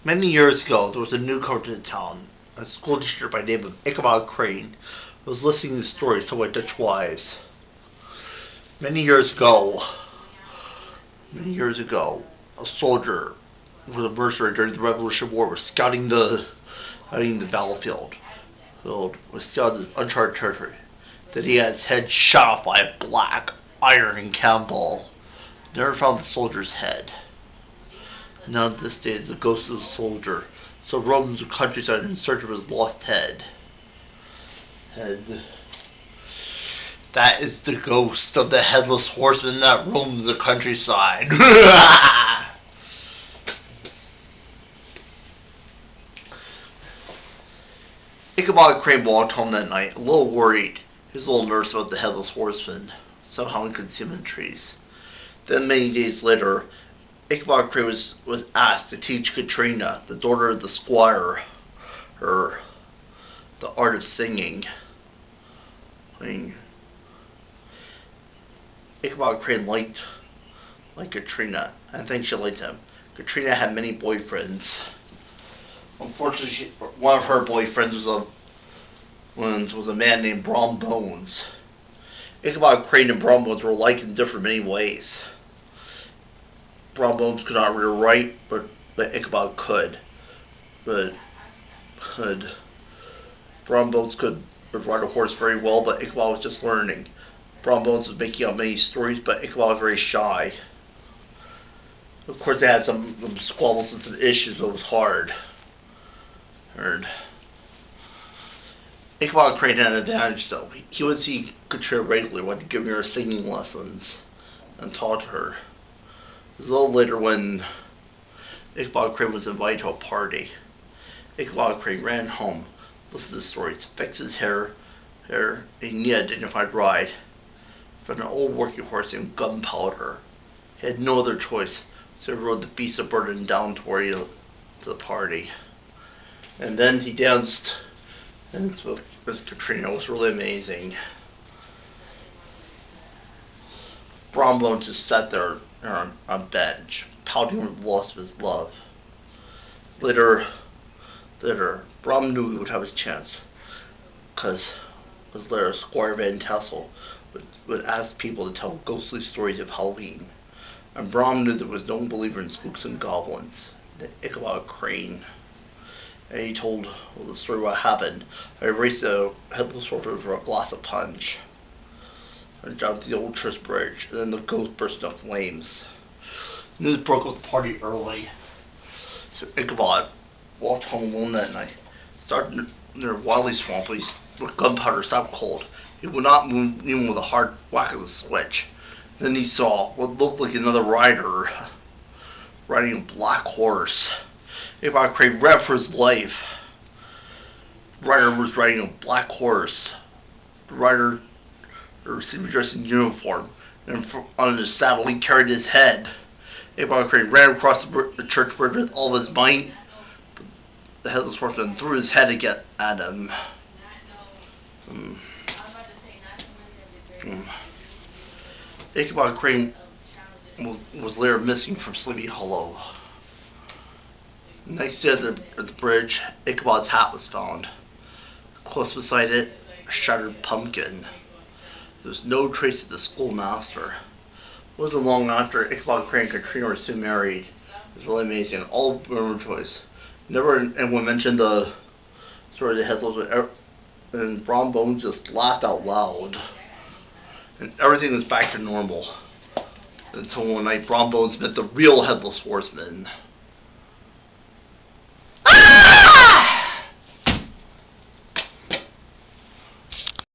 Many years ago, there was a newcomer to the town, a school teacher by the name of Ichabod Crane, who was listening to stories told by Dutch wives. Many years ago, a soldier with a mercenary during the Revolutionary War was scouting the battlefield. Was scouting uncharted territory. Then he had his head shot off by a black iron cannonball. Never found the soldier's head. Now to this day, the ghost of the soldier still roams the countryside in search of his lost head. That is the ghost of the headless horseman that roams the countryside. Ichabod Crane walked home that night, a little worried. He was a little nervous about the headless horseman. Somehow he could see him in the trees. Then many days later, Ichabod Crane was asked to teach Katrina, the daughter of the squire, the art of singing. Ichabod Crane liked Katrina, and I think she liked him. Katrina had many boyfriends. Unfortunately, one of her boyfriends was a man named Brom Bones. Ichabod Crane and Brom Bones were alike in different many ways. Brom Bones could not read or write, but Ichabod could. But Brom Bones could ride a horse very well, but Ichabod was just learning. Brom Bones was making up many stories, but Ichabod was very shy. Of course, they had some squabbles and some issues, but it was hard. Ichabod Crane had an advantage, though. He would see Katrina regularly, wanted to give her singing lessons, and taught her. It was a little later when Ichabod Crane was invited to a party. Ichabod Crane ran home, listened to the stories, fixed his hair, and he had a dignified ride. Found an old working horse named Gunpowder. He had no other choice, so he rode the beast of burden down toward the party. And then he danced with Katrina. It was really amazing. Brom Bones just sat there on a bench, pouting with the loss of his love. Later, Brom knew he would have his chance, because later Squire Van Tassel would ask people to tell ghostly stories of Halloween. And Brom knew there was no believer in spooks and goblins, the Ichabod Crane. And he told the story of what happened. I raced a headless horseman for a glass of punch. And jumped the old Tris Bridge, and then the ghost burst into flames. News broke up the party early. So Ichabod walked home alone that night. Started near Wiley Swamp with Gunpowder stopped cold. He would not move even with a hard whack of the switch. Then he saw what looked like another rider riding a black horse. Ichabod Crane ran for his life. The rider was riding a black horse. The rider seemed to be dressed in uniform, and on his saddle he carried his head. Ichabod Crane ran across the church bridge with all of his might. The headless horseman threw his head again at him. Ichabod Crane was later missing from Sleepy Hollow. Next day at the bridge, Ichabod's hat was found. Close beside it, a shattered pumpkin. There was no trace of the schoolmaster. It wasn't long after Ichabod Crane and Katrina were soon married. It was really amazing. All women rejoiced. Never anyone mentioned the story of the headless, and Brom Bones just laughed out loud. And everything was back to normal. Until one night, Brom Bones met the real headless horseman.